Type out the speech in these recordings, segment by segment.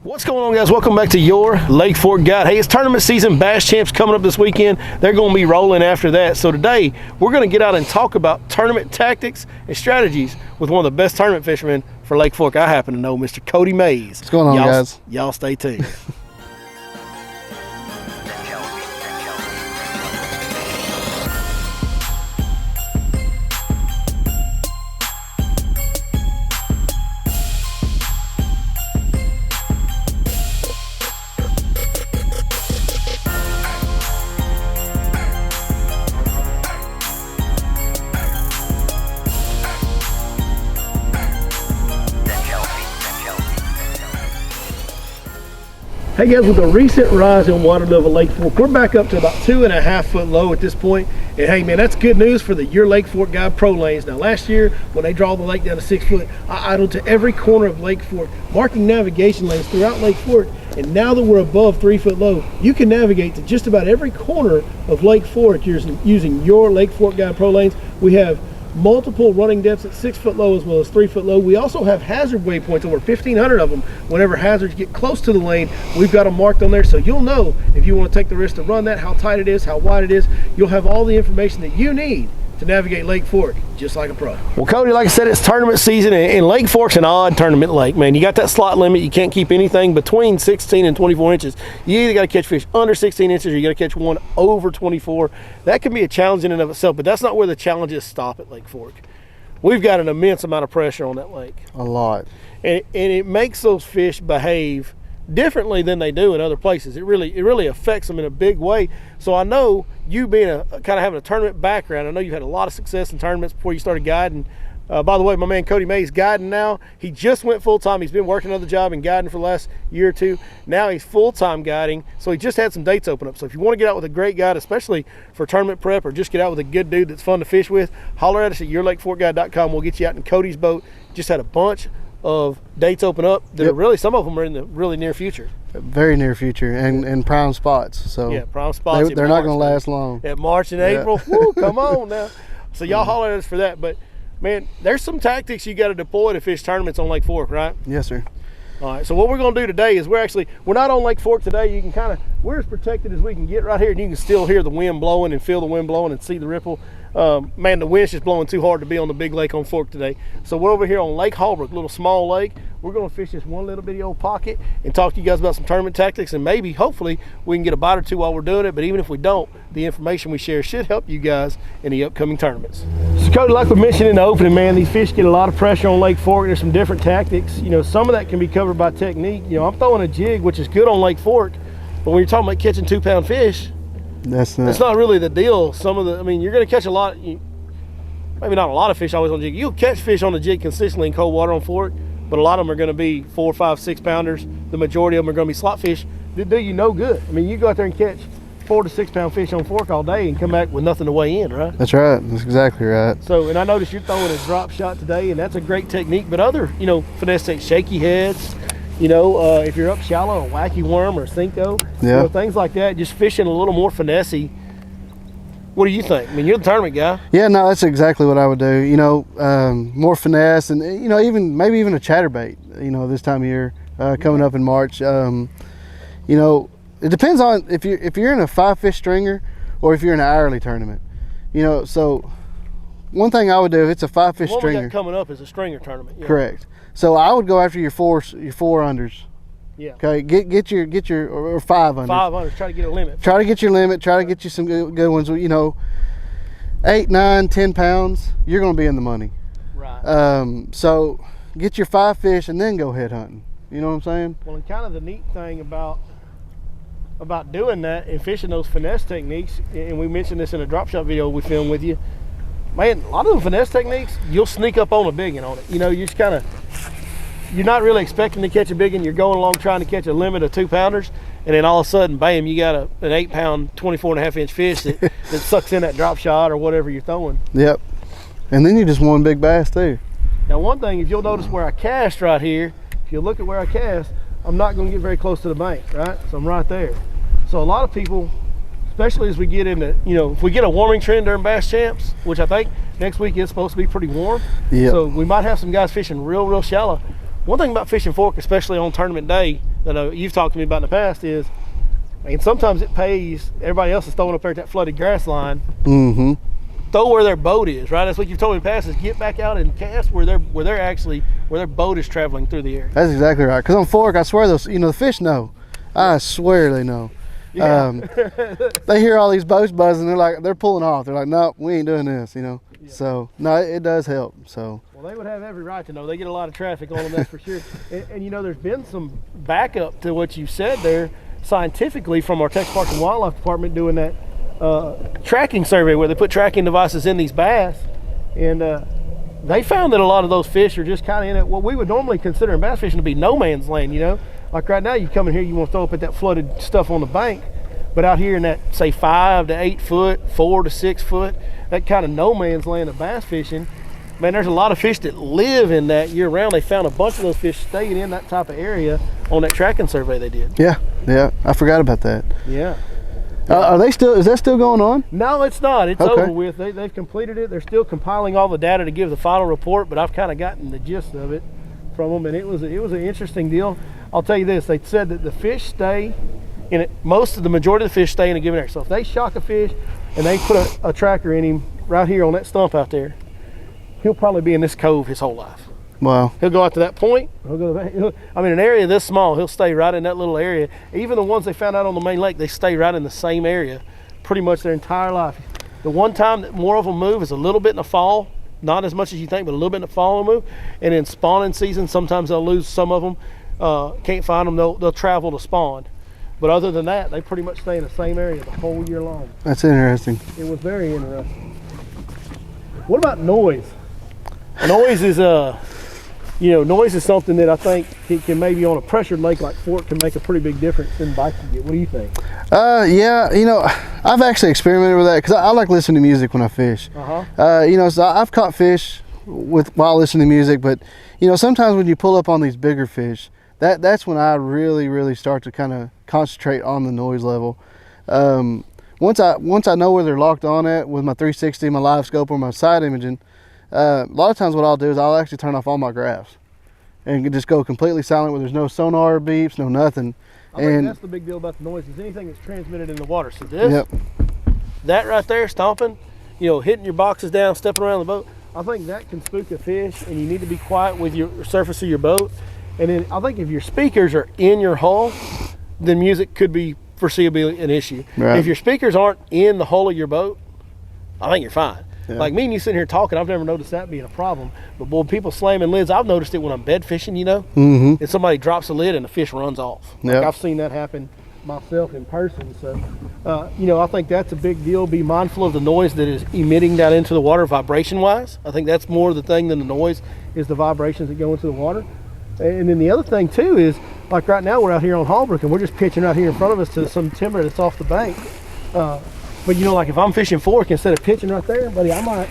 What's going on, guys? Welcome back to your Lake Fork Guide. Hey, it's tournament season. Bass Champs coming up this weekend. They're going to be rolling after that. So today, we're going to get out and talk about tournament tactics and strategies with one of the best tournament fishermen for Lake Fork I happen to know, Mr. Cody Mays. What's going on, guys? Y'all stay tuned. Hey guys, with a recent rise in water level Lake Fork, we're back up to about 2.5 foot low at this point. And hey man, that's good news for the Your Lake Fork Guide Pro lanes. Now last year, when they draw the lake down to 6 foot, I idled to every corner of Lake Fork, marking navigation lanes throughout Lake Fork. And now that we're above 3 foot low, you can navigate to just about every corner of Lake Fork using Your Lake Fork Guide Pro lanes. We have multiple running depths at 6 foot low as well as 3 foot low. We also have hazard waypoints, over 1,500 of them. Whenever hazards get close to the lane, we've got them marked on there, so you'll know if you want to take the risk to run that, how tight it is, how wide it is. You'll have all the information that you need to navigate Lake Fork just like a pro. Well, Cody, like I said, it's tournament season, and Lake Fork's an odd tournament lake, man. You got that slot limit. You can't keep anything between 16 and 24 inches. You either got to catch fish under 16 inches or you got to catch one over 24. That can be a challenge in and of itself, but that's not where the challenges stop at Lake Fork. We've got an immense amount of pressure on that lake. A lot. And it makes those fish behave differently than they do in other places. It really affects them in a big way. So I know you being kind of having a tournament background, I know you've had a lot of success in tournaments before you started guiding. By the way, my man Cody Mays guiding now. He just went full-time. He's been working another job and guiding for the last year or two. Now he's full-time guiding, so he just had some dates open up. So if you want to get out with a great guide, especially for tournament prep, or just get out with a good dude that's fun to fish with, holler at us at yourlakeforkguide.com. We'll get you out in Cody's boat. Just had a bunch of dates open up that are really, some of them are in the really near future. Very near future, and prime spots. So yeah, prime spots. They're not going to last long. At March and April, woo, come on now. So y'all holler at us for that. But man, there's some tactics you got to deploy to fish tournaments on Lake Fork, right? Yes, sir. All right, so what we're going to do today is we're not on Lake Fork today. You can we're as protected as we can get right here, and you can still hear the wind blowing and feel the wind blowing and see the ripple. Man, the wind's just blowing too hard to be on the big lake on Fork today. So we're over here on Lake Holbrook, little small lake. We're going to fish this one little bitty old pocket and talk to you guys about some tournament tactics, and maybe, hopefully, we can get a bite or two while we're doing it. But even if we don't, the information we share should help you guys in the upcoming tournaments. So Cody, like we mentioned in the opening, man, these fish get a lot of pressure on Lake Fork. There's some different tactics. You know, some of that can be covered by technique. You know, I'm throwing a jig, which is good on Lake Fork, but when you're talking about catching 2-pound fish, that's not really the deal. You're going to catch a lot. Maybe not a lot of fish always on jig. You'll catch fish on the jig consistently in cold water on Fork, but a lot of them are going to be 4, 5, 6 pounders. The majority of them are going to be slot fish that do you no good. I mean, you go out there and catch 4 to 6 pound fish on Fork all day and come back with nothing to weigh in, right? That's right. That's exactly right. So, and I noticed you're throwing a drop shot today, and that's a great technique. But other, finesse techniques, shaky heads, if you're up shallow, a wacky worm or a Cinco, things like that, just fishing a little more finessey. What do you think? I mean, you're the tournament guy. Yeah, no, that's exactly what I would do. More finesse, and maybe even a chatterbait. This time of year, coming up in March. It depends on if you're in a 5-fish stringer or if you're in an hourly tournament. So one thing I would do, if it's a 5-fish stringer. What we got coming up is a stringer tournament. Yeah. Correct. So I would go after your four unders. Yeah. Okay. Get your or 5 unders. 5 unders. Try to get a limit. Try to get your limit. Try to get you some good ones. 8, 9, 10 pounds. You're going to be in the money. Right. So get your 5 fish and then go head hunting. You know what I'm saying? Well, and kind of the neat thing about doing that and fishing those finesse techniques, and we mentioned this in a drop shot video we filmed with you. Man, a lot of the finesse techniques, you'll sneak up on a big one on it. You just you're not really expecting to catch a big one. You're going along trying to catch a limit of 2 pounders, and then all of a sudden, bam, you got an 8-pound, 24.5-inch fish that sucks in that drop shot or whatever you're throwing. Yep. And then you just won big bass too. Now, one thing, if you'll notice where I cast right here, if you look at where I cast, I'm not going to get very close to the bank, right? So I'm right there. So a lot of people, especially as we get into, if we get a warming trend during Bass Champs, which I think next week is supposed to be pretty warm. Yep. So we might have some guys fishing real shallow. one thing about fishing Fork, especially on tournament day, that you've talked to me about in the past is, and sometimes it pays. Everybody else is throwing up there at that flooded grass line. Mm-hmm. Throw where their boat is, right? That's what you've told me in the past, is get back out and cast where their boat is traveling through the area. That's exactly right. Because on Fork, I swear the fish know. I swear they know. Yeah. They hear all these boats buzzing. They're pulling off. They're like, nope, we ain't doing this. Yeah. So no, it does help. So. Well, they would have every right to know. They get a lot of traffic on them, that's for sure. And there's been some backup to what you said there scientifically from our Texas Parks and Wildlife Department doing that tracking survey where they put tracking devices in these bass, and they found that a lot of those fish are just kind of in what we would normally consider in bass fishing to be no man's land. Like right now, you come in here, you want to throw up at that flooded stuff on the bank, but out here in that, say, 5 to 8 foot, 4 to 6 foot, that kind of no man's land of bass fishing, man, there's a lot of fish that live in that year round. They found a bunch of those fish staying in that type of area on that tracking survey they did. Yeah, I forgot about that. Yeah. Is that still going on? No, it's not. It's okay. Over with. They've completed it. They're still compiling all the data to give the final report, but I've kind of gotten the gist of it from them, and it was an interesting deal. I'll tell you this: they said that the fish stay in it. The majority of the fish stay in a given area. So if they shock a fish and they put a tracker in him right here on that stump out there, he'll probably be in this cove his whole life. Wow. He'll go out to that point. He'll go back. An area this small, he'll stay right in that little area. Even the ones they found out on the main lake, they stay right in the same area pretty much their entire life. The one time that more of them move is a little bit in the fall, not as much as you think, but a little bit in the fall they'll move. And in spawning season, sometimes they'll lose some of them. Can't find them, they'll travel to spawn. But other than that, they pretty much stay in the same area the whole year long. That's interesting. It was very interesting. What about noise? Noise is noise is something that I think can maybe on a pressured lake like Fork can make a pretty big difference in bites you get. What do you think? Yeah, I've actually experimented with that because I like listening to music when I fish. So I've caught fish while listening to music, but sometimes when you pull up on these bigger fish, that's when I really start to kind of concentrate on the noise level. Once I know where they're locked on at with my 360, my live scope, or my side imaging, a lot of times what I'll do is I'll actually turn off all my graphs and just go completely silent where there's no sonar beeps, no nothing. I think that's the big deal about the noise, is anything that's transmitted in the water. So that right there, stomping, hitting your boxes down, stepping around the boat, I think that can spook a fish, and you need to be quiet with your surface of your boat. And then I think if your speakers are in your hull, then music could be foreseeably an issue. Right. If your speakers aren't in the hull of your boat, I think you're fine. Yeah. Like me and you sitting here talking, I've never noticed that being a problem. But boy, people slamming lids, I've noticed it when I'm bed fishing, Mm-hmm. and somebody drops a lid and the fish runs off. Like Yep. I've seen that happen myself in person. So, I think that's a big deal. Be mindful of the noise that is emitting down into the water vibration-wise. I think that's more the thing than the noise, is the vibrations that go into the water. And then the other thing too is, like right now we're out here on Hallbrook and we're just pitching right here in front of us to some timber that's off the bank. But like if I'm fishing Fork, instead of pitching right there, buddy, I might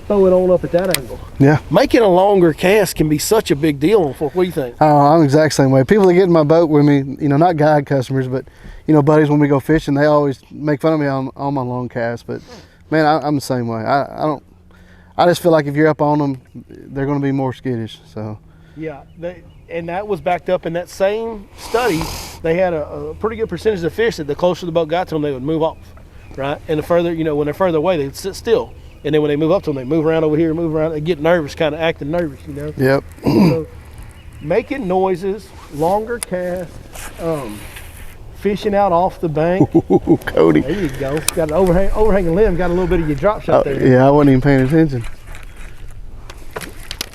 throw it on up at that angle. Yeah. Making a longer cast can be such a big deal on Fork. What do you think? Oh, I'm the exact same way. People that get in my boat with me, not guide customers, but buddies when we go fishing, they always make fun of me on my long cast. But man, I'm the same way. I just feel like if you're up on them, they're going to be more skittish. So. Yeah, and that was backed up in that same study. They had a pretty good percentage of fish that the closer the boat got to them, they would move off, right? And the further, when they're further away, they'd sit still. And then when they move up to them, they move around over here, move around. They get nervous, kind of acting nervous, Yep. So, making noises, longer casts, fishing out off the bank. Ooh, Cody. There you go. Got an overhanging limb. Got a little bit of your drop shot there. Yeah, I wasn't even paying attention.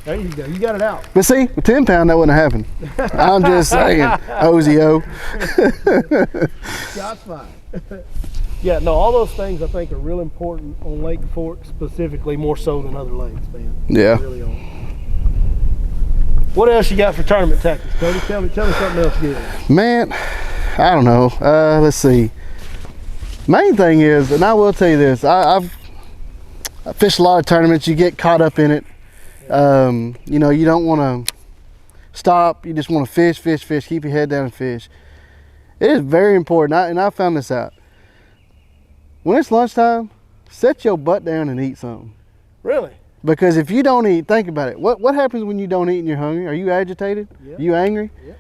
There you go. You got it out. But see, with 10 pound, that wouldn't happen. I'm just saying, OZO. Shots fired. Yeah, no, all those things I think are real important on Lake Fork specifically, more so than other lakes, man. Yeah. They really are. What else you got for tournament tactics, Cody? Tell me something else good. Man, I don't know. Let's see. Main thing is, and I will tell you this, I fished a lot of tournaments. You get caught up in it. You don't want to stop. You just want to fish, keep your head down and fish. It is very important, and I found this out. When it's lunchtime, set your butt down and eat something. Really? Because if you don't eat, think about it. What happens when you don't eat and you're hungry? Are you agitated? Yep. Are you angry? Yep.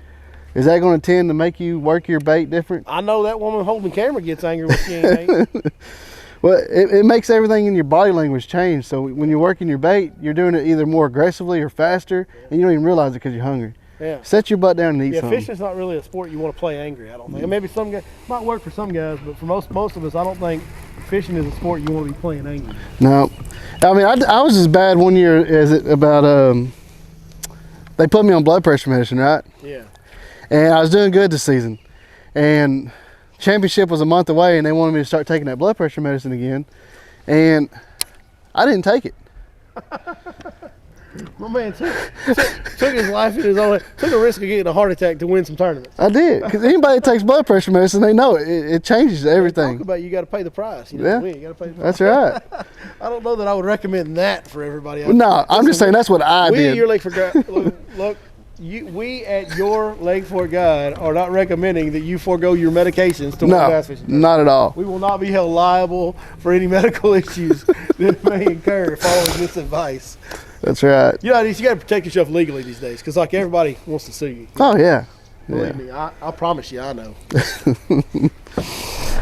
Is that going to tend to make you work your bait different? I know that woman holding the camera gets angry when she ain't ate. Well, it makes everything in your body language change. So when you're working your bait, you're doing it either more aggressively or faster, and you don't even realize it because you're hungry. Yeah. Set your butt down and eat something. Fishing's not really a sport you want to play angry, I don't think. Maybe some guys, might work for some guys, but for most of us, I don't think fishing is a sport you want to be playing angry. No. I mean, I was as bad one year as they put me on blood pressure medicine, right? Yeah. And I was doing good this season. And championship was a month away, and they wanted me to start taking that blood pressure medicine again. And I didn't take it. My man took his life in his own hand, took a risk of getting a heart attack to win some tournaments. I did, because anybody that takes blood pressure medicine, they know it changes everything. Talk about you got to pay the price. You know, Yeah, to win, you got to pay the price. that's right. I don't know that I would recommend that for everybody. No, I'm just saying that's what I we did. at your Lake Fork look. We at your Lake Fork Guide are not recommending that you forego your medications to win bass fishing. No, not at all. We will not be held liable for any medical issues that may incur following this advice. That's right. You know, you got to protect yourself legally these days, because like everybody wants to sue you. Oh yeah. Believe me, I promise you, I know.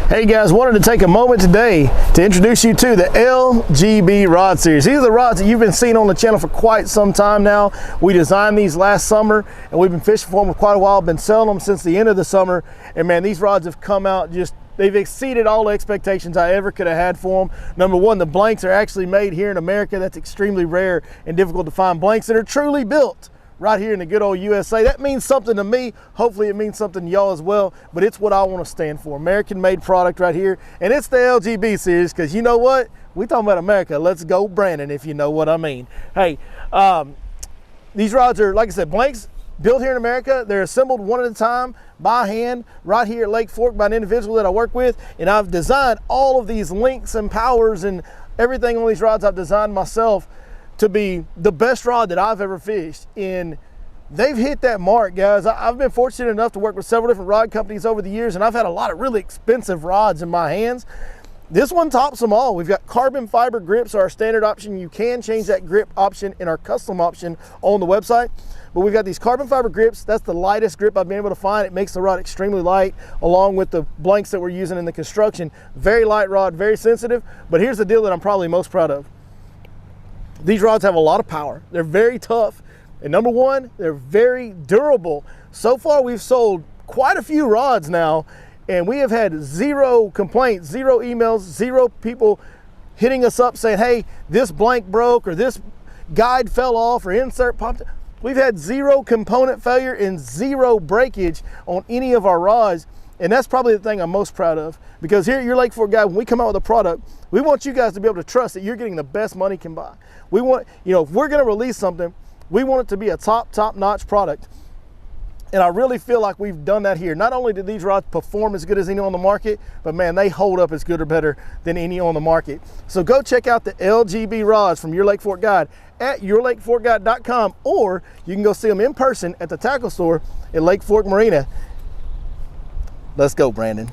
Hey guys, wanted to take a moment today to introduce you to the LGB rod series. These are the rods that you've been seeing on the channel for quite some time now. We designed these last summer, and we've been fishing for them for quite a while. Been selling them since the end of the summer, and man, these rods have come out just, they've exceeded all the expectations I ever could have had for them. Number one, the blanks are actually made here in America. That's extremely rare and difficult to find blanks that are truly built right here in the good old USA. That means something to me. Hopefully it means something to y'all as well, but it's what I want to stand for. American made product right here, and it's the LGB series, because you know what? We talking about America. Let's go Brandon, if you know what I mean. Hey, these rods are, like I said, blanks built here in America. They're assembled one at a time by hand right here at Lake Fork by an individual that I work with, and I've designed all of these links and powers and everything on these rods I've designed myself to be the best rod that I've ever fished. And they've hit that mark, guys. I've been fortunate enough to work with several different rod companies over the years, and I've had a lot of really expensive rods in my hands. This one tops them all. We've got carbon fiber grips, our standard option. You can change that grip option in our custom option on the website. But we've got these carbon fiber grips. That's the lightest grip I've been able to find. It makes the rod extremely light, along with the blanks that we're using in the construction. Very light rod, very sensitive. But here's the deal that I'm probably most proud of. These rods have a lot of power. They're very tough. And number one, they're very durable. So far, we've sold quite a few rods now, and we have had zero complaints, zero emails, zero people hitting us up saying, hey, this blank broke, or this guide fell off, or insert popped. We've had zero component failure and zero breakage on any of our rods. And that's probably the thing I'm most proud of, because here at your Lake Fork Guide, when we come out with a product, we want you guys to be able to trust that you're getting the best money can buy. We want, you know, if we're going to release something, we want it to be a top-notch product. And I really feel like we've done that here. Not only do these rods perform as good as any on the market, but man, they hold up as good or better than any on the market. So go check out the LGB rods from Your Lake Fork Guide at yourlakeforkguide.com, or you can go see them in person at the tackle store at Lake Fork Marina. Let's go, Brandon.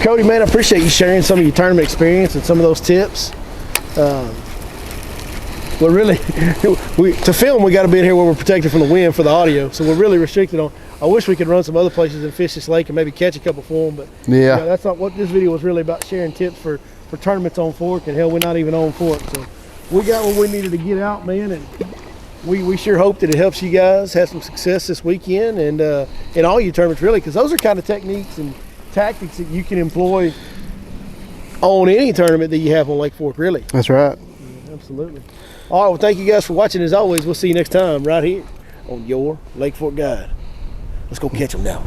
Cody, man, I appreciate you sharing some of your tournament experience and some of those tips. But really, to film, we got to be in here where we're protected from the wind for the audio. So we're really restricted on. I wish we could run some other places and fish this lake and maybe catch a couple for them. But yeah, that's not what this video was really about, sharing tips for tournaments on Fork. And hell, we're not even on Fork. So we got what we needed to get out, man. And we sure hope that it helps you guys have some success this weekend and in all your tournaments, really, because those are kind of techniques and tactics that you can employ on any tournament that you have on Lake Fork, really. That's right. Yeah, absolutely. All right, well, thank you guys for watching. As always, we'll see you next time right here on your Lake Fork Guide. Let's go catch them now.